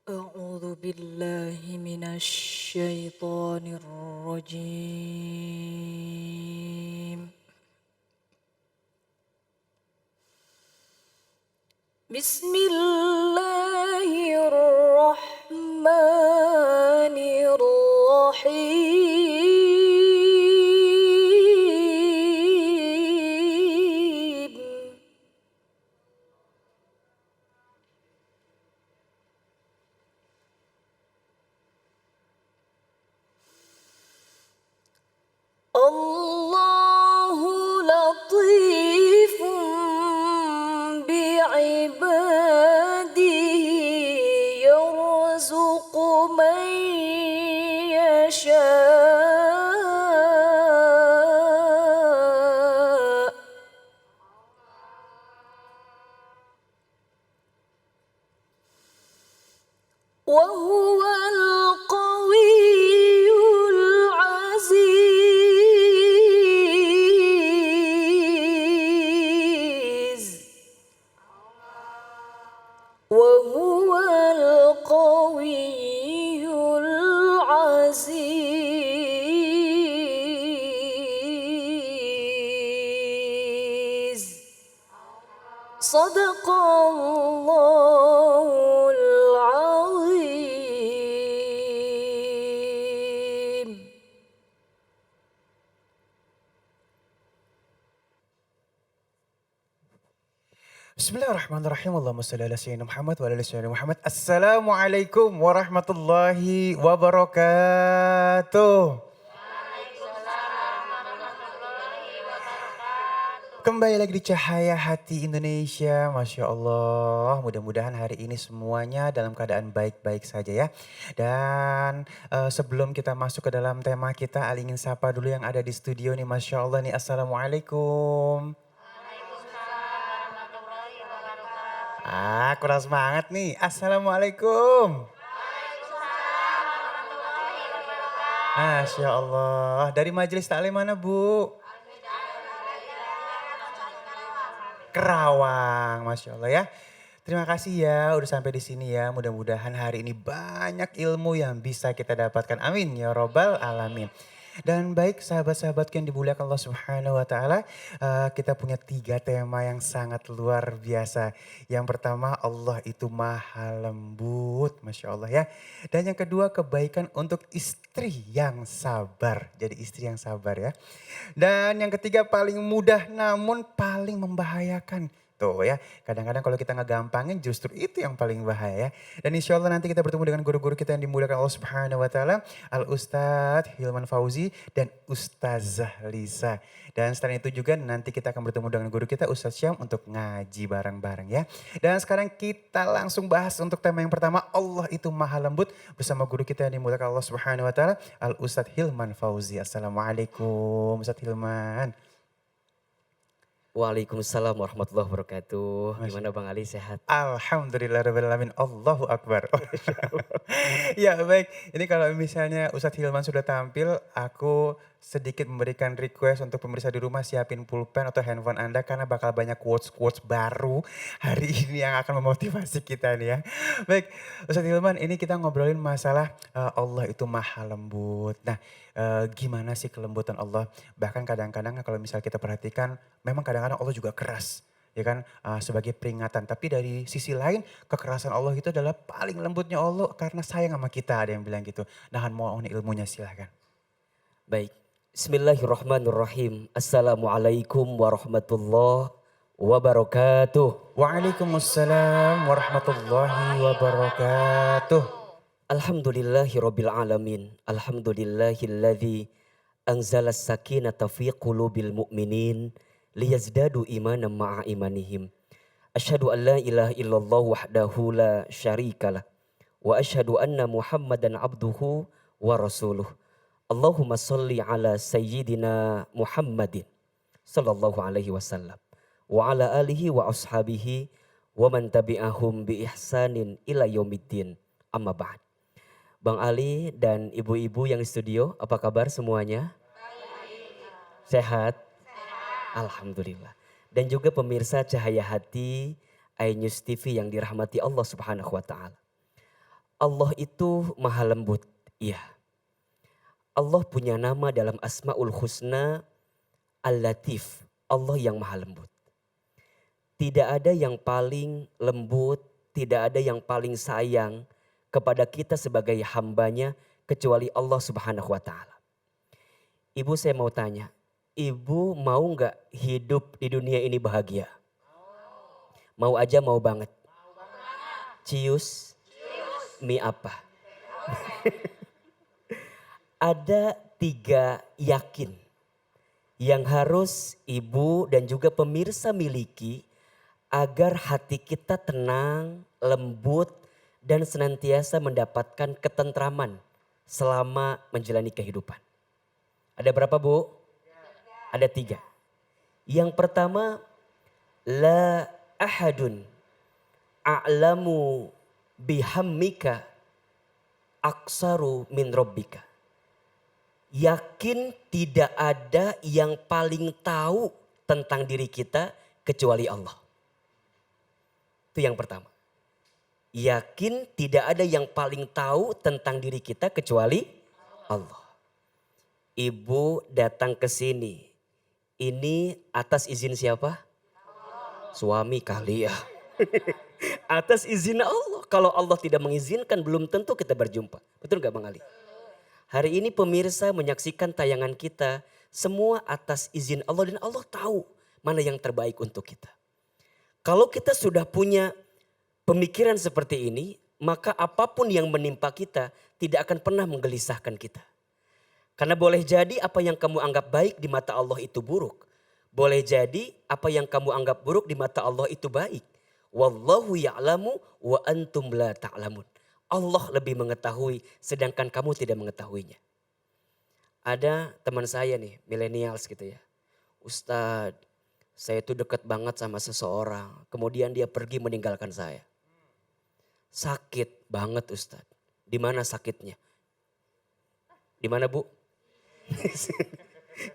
أعوذ بالله من الشيطان الرجيم. بسم الله الرحمن الرحيم. الله لطيف بعباده يرزق من يشاء وهو القوي العزيز وهو القوي العزيز صدق الله العظيم. Bismillahirrahmanirrahim. Allahumma shalli ala sayyidina Muhammad wa ala ali sayyidina Muhammad. Assalamualaikum warahmatullahi wabarakatuh. Kembali lagi di Cahaya Hati Indonesia, Masya Allah. Mudah-mudahan hari ini semuanya dalam keadaan baik-baik saja ya. Dan sebelum kita masuk ke dalam tema kita, Ali ingin sapa dulu yang ada di studio nih, Masya Allah nih. Assalamualaikum. Kurang semangat nih. Assalamualaikum. Masya Allah. Dari majelis taklim mana Bu? Kerawang, Masya Allah ya. Terima kasih ya udah sampai di sini ya. Mudah-mudahan hari ini banyak ilmu yang bisa kita dapatkan. Amin ya robbal alamin. Dan baik sahabat-sahabatku yang dimuliakan Allah Subhanahu wa taala, kita punya 3 tema yang sangat luar biasa. Yang pertama, Allah itu maha lembut, Masya Allah ya. Dan yang kedua, kebaikan untuk istri yang sabar. Jadi istri yang sabar ya. Dan yang ketiga, paling mudah namun paling membahayakan. Tuh ya, kadang-kadang kalau kita ngegampangin justru itu yang paling bahaya. Dan insya Allah nanti kita bertemu dengan guru-guru kita yang dimuliakan Allah Subhanahu wa taala, Al Ustadz Hilman Fauzi dan Ustazah Lisa. Dan setelah itu juga nanti kita akan bertemu dengan guru kita Ustadz Syam untuk ngaji bareng-bareng ya. Dan sekarang kita langsung bahas untuk tema yang pertama, Allah itu maha lembut, bersama guru kita yang dimuliakan Allah Subhanahu wa taala, Al Ustadz Hilman Fauzi. Assalamualaikum Ustadz Hilman. Waalaikumsalam warahmatullahi wabarakatuh. Masya Gimana Bang Ali, sehat? Alhamdulillahirrahmanirrahim. Allahu Akbar. Ya baik, ini kalau misalnya Ustadz Hilman sudah tampil, aku sedikit memberikan request untuk pemirsa di rumah siapin pulpen atau handphone Anda karena bakal banyak quotes-quotes baru hari ini yang akan memotivasi kita nih ya. Baik, Ustadz Hilman ini kita ngobrolin masalah Allah itu maha lembut. Nah, gimana sih kelembutan Allah? Bahkan kadang-kadang kalau misal kita perhatikan memang kadang-kadang Allah juga keras. Ya kan sebagai peringatan. Tapi dari sisi lain kekerasan Allah itu adalah paling lembutnya Allah karena sayang sama kita, ada yang bilang gitu. Nahan mohon ilmunya silahkan. Baik. Bismillahirrahmanirrahim. Assalamualaikum warahmatullahi wabarakatuh. Waalaikumsalam warahmatullahi wabarakatuh. Alhamdulillahirabbil alamin. Alhamdulillahilladzi anzala sakinata fi qulubil mu'minin liyazdadu imanan ma'a imanihim. Asyhadu an la ilaha illallah wahdahu la syarikalah wa asyhadu anna Muhammadan abduhu wa rasuluh. Allahumma salli ala sayyidina Muhammadin sallallahu alaihi wasallam wa ala alihi wa ashabihi wa man tabi'ahum bi ihsanin ila yaumiddin. Amma ba'd. Bang Ali dan ibu-ibu yang di studio, apa kabar semuanya? Sehat? Alhamdulillah. Dan juga pemirsa Cahaya Hati iNews TV yang dirahmati Allah Subhanahu wa taala. Allah itu maha lembut. Iya. Allah punya nama dalam Asmaul Husna Al-Latif. Allah yang maha lembut. Tidak ada yang paling lembut, tidak ada yang paling sayang kepada kita sebagai hambanya kecuali Allah Subhanahu wa ta'ala. Ibu saya mau tanya, ibu mau nggak hidup di dunia ini bahagia? Mau aja mau banget. Cius, mie apa? Ada 3 yakin yang harus ibu dan juga pemirsa miliki agar hati kita tenang, lembut, dan senantiasa mendapatkan ketentraman selama menjalani kehidupan. Ada berapa Bu? Ada 3. Yang pertama, la ahadun a'lamu bihammika aksaru min rabbika. Yakin tidak ada yang paling tahu tentang diri kita kecuali Allah. Itu yang pertama. Yakin tidak ada yang paling tahu tentang diri kita kecuali Allah. Ibu datang ke sini. Ini atas izin siapa? Suami kali ya. Atas izin Allah. Kalau Allah tidak mengizinkan belum tentu kita berjumpa. Betul gak Bang Ali? Hari ini pemirsa menyaksikan tayangan kita. Semua atas izin Allah dan Allah tahu mana yang terbaik untuk kita. Kalau kita sudah punya pemikiran seperti ini, maka apapun yang menimpa kita tidak akan pernah menggelisahkan kita. Karena boleh jadi apa yang kamu anggap baik di mata Allah itu buruk. Boleh jadi apa yang kamu anggap buruk di mata Allah itu baik. Wallahu ya'lamu wa antum la ta'lamun. Allah lebih mengetahui sedangkan kamu tidak mengetahuinya. Ada teman saya nih, millennials gitu ya. Ustadz, saya tuh dekat banget sama seseorang. Kemudian dia pergi meninggalkan saya. Sakit banget Ustadz. Di mana sakitnya? Di mana Bu?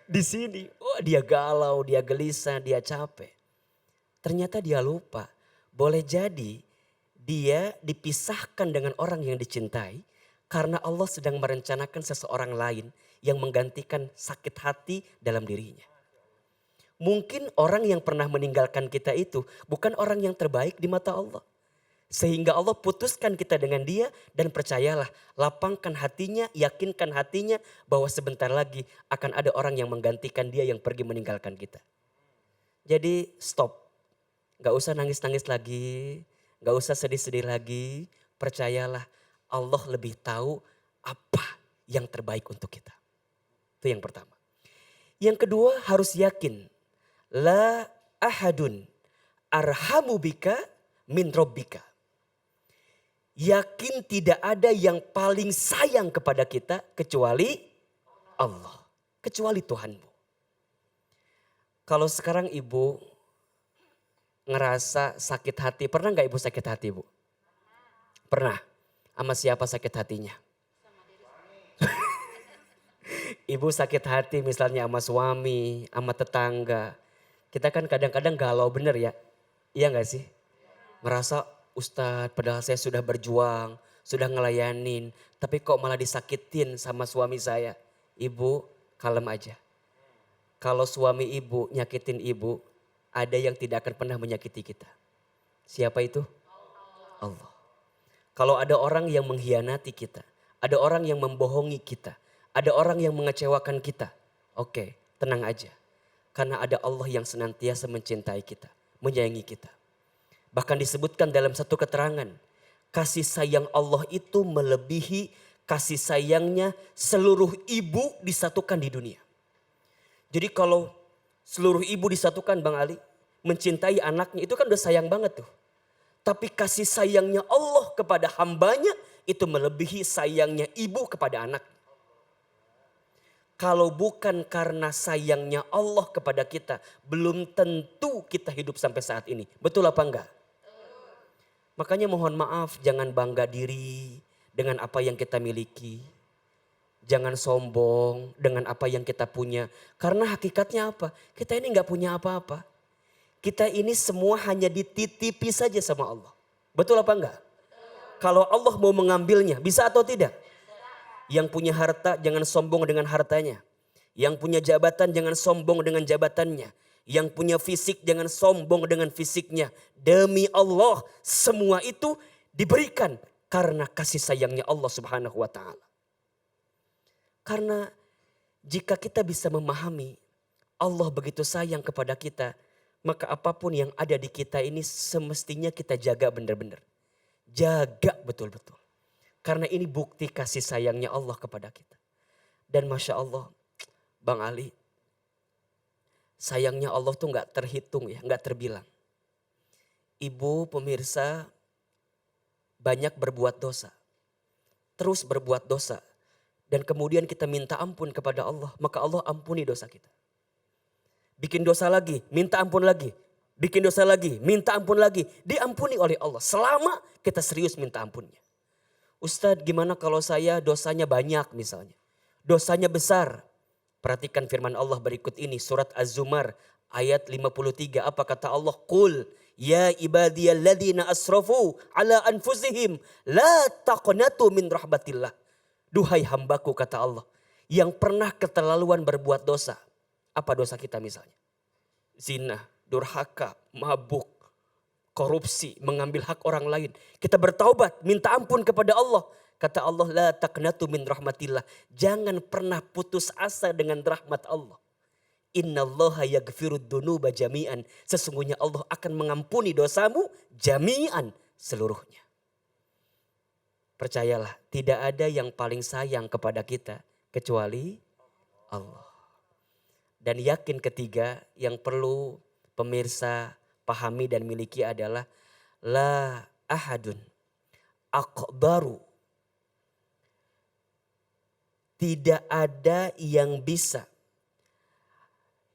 Di sini. Oh dia galau, dia gelisah, dia capek. Ternyata dia lupa. Boleh jadi dia dipisahkan dengan orang yang dicintai. Karena Allah sedang merencanakan seseorang lain yang menggantikan sakit hati dalam dirinya. Mungkin orang yang pernah meninggalkan kita itu bukan orang yang terbaik di mata Allah. Sehingga Allah putuskan kita dengan dia dan percayalah lapangkan hatinya, yakinkan hatinya bahwa sebentar lagi akan ada orang yang menggantikan dia yang pergi meninggalkan kita. Jadi stop, gak usah nangis-nangis lagi, gak usah sedih-sedih lagi, percayalah Allah lebih tahu apa yang terbaik untuk kita. Itu yang pertama. Yang kedua harus yakin. La ahadun arhamu bika min rabbika. Yakin tidak ada yang paling sayang kepada kita kecuali Allah. Kecuali Tuhanmu. Kalau sekarang ibu ngerasa sakit hati. Pernah gak ibu sakit hati Bu? Pernah. Sama siapa sakit hatinya? Ibu sakit hati misalnya sama suami, sama tetangga. Kita kan kadang-kadang galau bener ya. Iya gak sih? Merasa Ustadz padahal saya sudah berjuang, sudah ngelayanin. Tapi kok malah disakitin sama suami saya. Ibu kalem aja. Kalau suami ibu nyakitin ibu, ada yang tidak akan pernah menyakiti kita. Siapa itu? Allah. Kalau ada orang yang mengkhianati kita, ada orang yang membohongi kita, ada orang yang mengecewakan kita. Oke, tenang aja. Karena ada Allah yang senantiasa mencintai kita, menyayangi kita. Bahkan disebutkan dalam satu keterangan, kasih sayang Allah itu melebihi kasih sayangnya seluruh ibu disatukan di dunia. Jadi kalau seluruh ibu disatukan Bang Ali, mencintai anaknya itu kan udah sayang banget tuh. Tapi kasih sayangnya Allah kepada hambanya itu melebihi sayangnya ibu kepada anak. Kalau bukan karena sayangnya Allah kepada kita, belum tentu kita hidup sampai saat ini. Betul apa enggak? Makanya mohon maaf, jangan bangga diri dengan apa yang kita miliki. Jangan sombong dengan apa yang kita punya. Karena hakikatnya apa? Kita ini enggak punya apa-apa. Kita ini semua hanya dititipi saja sama Allah. Betul apa enggak? Kalau Allah mau mengambilnya, bisa atau tidak? Yang punya harta jangan sombong dengan hartanya. Yang punya jabatan jangan sombong dengan jabatannya. Yang punya fisik jangan sombong dengan fisiknya. Demi Allah, semua itu diberikan karena kasih sayangnya Allah Subhanahu wa taala. Karena jika kita bisa memahami Allah begitu sayang kepada kita, maka apapun yang ada di kita ini semestinya kita jaga benar-benar. Jaga betul-betul. Karena ini bukti kasih sayangnya Allah kepada kita. Dan Masya Allah, Bang Ali, sayangnya Allah tuh gak terhitung ya, gak terbilang. Ibu pemirsa banyak berbuat dosa. Terus berbuat dosa. Dan kemudian kita minta ampun kepada Allah, maka Allah ampuni dosa kita. Bikin dosa lagi, minta ampun lagi. Bikin dosa lagi, minta ampun lagi. Diampuni oleh Allah selama kita serius minta ampunnya. Ustadz, gimana kalau saya dosanya banyak misalnya. Dosanya besar. Perhatikan firman Allah berikut ini, surat Az-Zumar ayat 53. Apa kata Allah? Qul ya ibadiyalladzina asrafu ala anfusihim la taqnatu min rahmatillah. Duhai hambaku, kata Allah, yang pernah keterlaluan berbuat dosa. Apa dosa kita misalnya? Zina, durhaka, mabuk, korupsi, mengambil hak orang lain. Kita bertaubat, minta ampun kepada Allah. Kata Allah, la taqnatu min rahmatillah. Jangan pernah putus asa dengan rahmat Allah. Innallaha yaghfirud dunuba jami'an. Sesungguhnya Allah akan mengampuni dosamu jami'an, seluruhnya. Percayalah, tidak ada yang paling sayang kepada kita kecuali Allah. Dan yakin ketiga yang perlu pemirsa pahami dan miliki adalah la ahadun akbaru. Tidak ada yang bisa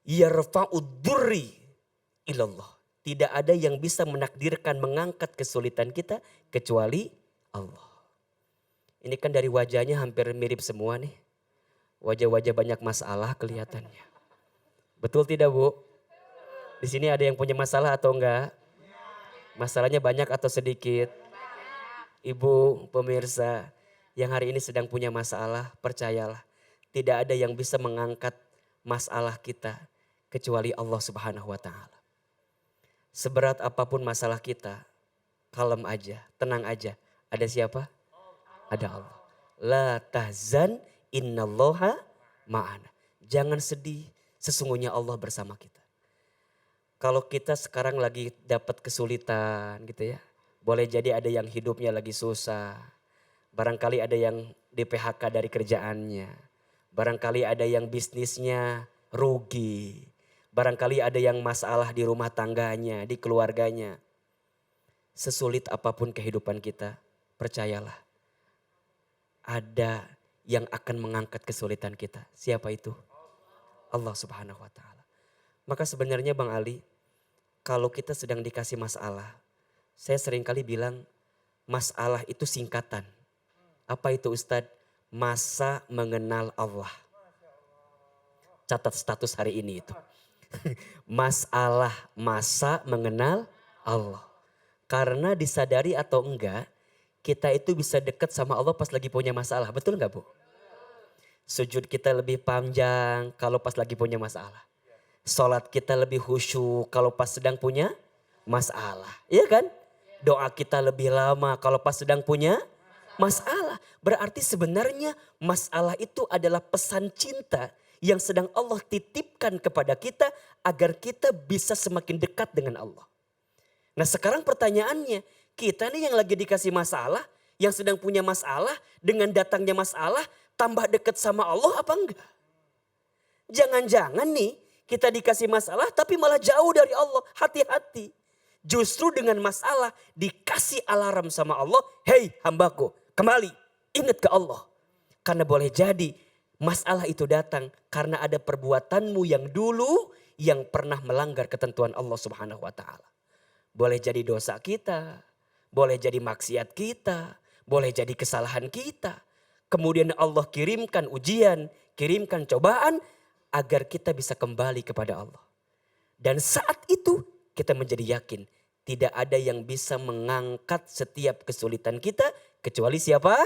yarfa'ud durri ilallah. Tidak ada yang bisa menakdirkan mengangkat kesulitan kita kecuali Allah. Ini kan dari wajahnya hampir mirip semua nih. Wajah-wajah banyak masalah kelihatannya. Betul tidak, Bu? Di sini ada yang punya masalah atau enggak? Masalahnya banyak atau sedikit? Ibu pemirsa yang hari ini sedang punya masalah, percayalah. Tidak ada yang bisa mengangkat masalah kita kecuali Allah Subhanahu wa taala. Seberat apapun masalah kita, kalem aja, tenang aja. Ada siapa? Ada Allah. La tahzan innallaha ma'ana. Jangan sedih, sesungguhnya Allah bersama kita. Kalau kita sekarang lagi dapat kesulitan gitu ya. Boleh jadi ada yang hidupnya lagi susah. Barangkali ada yang di PHK dari kerjaannya. Barangkali ada yang bisnisnya rugi. Barangkali ada yang masalah di rumah tangganya, di keluarganya. Sesulit apapun kehidupan kita, percayalah. Ada yang akan mengangkat kesulitan kita. Siapa itu? Allah Subhanahu wa taala. Maka sebenarnya Bang Ali, kalau kita sedang dikasih masalah, saya seringkali bilang masalah itu singkatan. Apa itu Ustadz? Masa mengenal Allah. Catat status hari ini itu. Masalah masa mengenal Allah. Karena disadari atau enggak, kita itu bisa dekat sama Allah pas lagi punya masalah. Betul enggak, Bu? Sujud kita lebih panjang kalau pas lagi punya masalah. Salat kita lebih khusyuk kalau pas sedang punya masalah. Iya kan? Doa kita lebih lama kalau pas sedang punya masalah. Berarti sebenarnya masalah itu adalah pesan cinta yang sedang Allah titipkan kepada kita agar kita bisa semakin dekat dengan Allah. Nah sekarang pertanyaannya, kita nih yang lagi dikasih masalah, yang sedang punya masalah, dengan datangnya masalah tambah dekat sama Allah apa enggak? Jangan-jangan nih kita dikasih masalah tapi malah jauh dari Allah. Hati-hati. Justru dengan masalah dikasih alarm sama Allah. Hei hambaku, kembali ingat ke Allah. Karena boleh jadi masalah itu datang karena ada perbuatanmu yang dulu yang pernah melanggar ketentuan Allah Subhanahu wa taala. Boleh jadi dosa kita, boleh jadi maksiat kita, boleh jadi kesalahan kita. Kemudian Allah kirimkan ujian, kirimkan cobaan agar kita bisa kembali kepada Allah. Dan saat itu kita menjadi yakin Tidak ada yang bisa mengangkat setiap kesulitan kita kecuali siapa?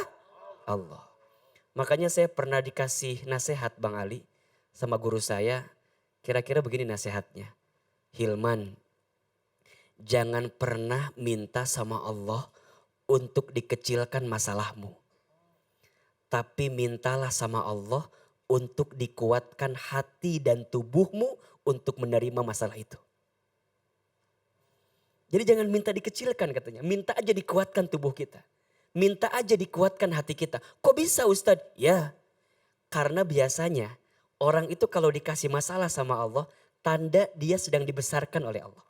Allah. Makanya saya pernah dikasih nasihat Bang Ali sama guru saya. Kira-kira begini nasihatnya. Hilman, jangan pernah minta sama Allah untuk dikecilkan masalahmu. Tapi mintalah sama Allah untuk dikuatkan hati dan tubuhmu untuk menerima masalah itu. Jadi jangan minta dikecilkan katanya. Minta aja dikuatkan tubuh kita. Minta aja dikuatkan hati kita. Kok bisa Ustadz? Ya, karena biasanya orang itu kalau dikasih masalah sama Allah, tanda dia sedang dibesarkan oleh Allah.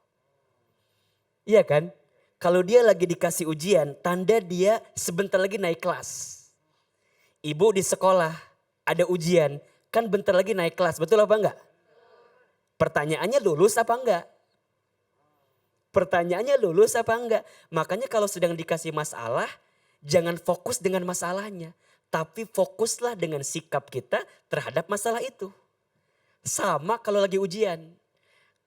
Iya kan? Kalau dia lagi dikasih ujian, tanda dia sebentar lagi naik kelas. Ibu di sekolah ada ujian, kan bentar lagi naik kelas, betul apa enggak? Pertanyaannya lulus apa enggak? Pertanyaannya lulus apa enggak? Makanya kalau sedang dikasih masalah, jangan fokus dengan masalahnya. Tapi fokuslah dengan sikap kita terhadap masalah itu. Sama kalau lagi ujian.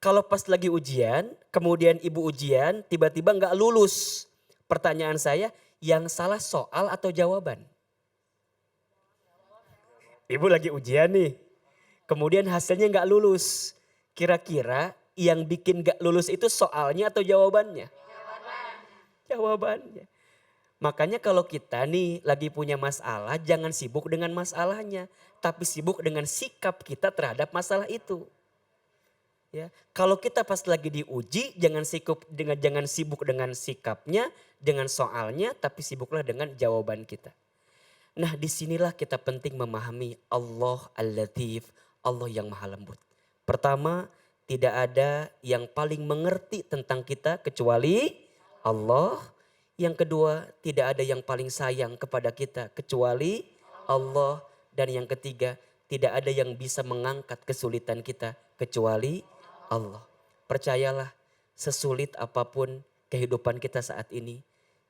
Kalau pas lagi ujian, kemudian ibu ujian, tiba-tiba enggak lulus. Pertanyaan saya, yang salah soal atau jawaban? Ibu lagi ujian nih. Kemudian hasilnya enggak lulus. Kira-kira yang bikin gak lulus itu soalnya atau jawabannya? Jawabannya. Makanya kalau kita nih lagi punya masalah, jangan sibuk dengan masalahnya. Tapi sibuk dengan sikap kita terhadap masalah itu. Ya, kalau kita pas lagi diuji, jangan sibuk dengan sikapnya, dengan soalnya, tapi sibuklah dengan jawaban kita. Nah disinilah kita penting memahami Allah Al-Latif, Allah yang maha lembut. Pertama, tidak ada yang paling mengerti tentang kita kecuali Allah. Yang kedua, tidak ada yang paling sayang kepada kita kecuali Allah. Dan yang ketiga, tidak ada yang bisa mengangkat kesulitan kita kecuali Allah. Percayalah, sesulit apapun kehidupan kita saat ini,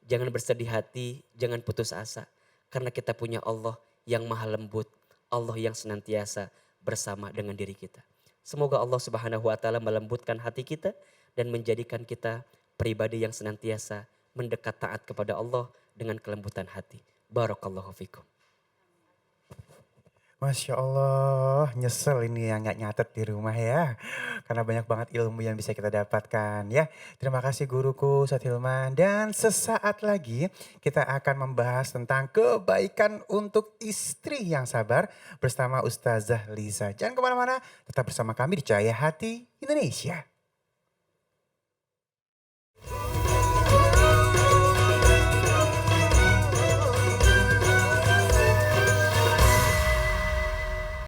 jangan bersedih hati, jangan putus asa. Karena kita punya Allah yang maha lembut, Allah yang senantiasa bersama dengan diri kita. Semoga Allah Subhanahu wa taala melembutkan hati kita dan menjadikan kita pribadi yang senantiasa mendekat taat kepada Allah dengan kelembutan hati. Barakallahu fikum. Masya Allah, nyesel ini yang nggak nyatet di rumah ya. Karena banyak banget ilmu yang bisa kita dapatkan ya. Terima kasih guruku Ustadz Hilman. Dan sesaat lagi kita akan membahas tentang kebaikan untuk istri yang sabar bersama Ustazah Liza. Jangan kemana-mana, tetap bersama kami di Cahaya Hati Indonesia.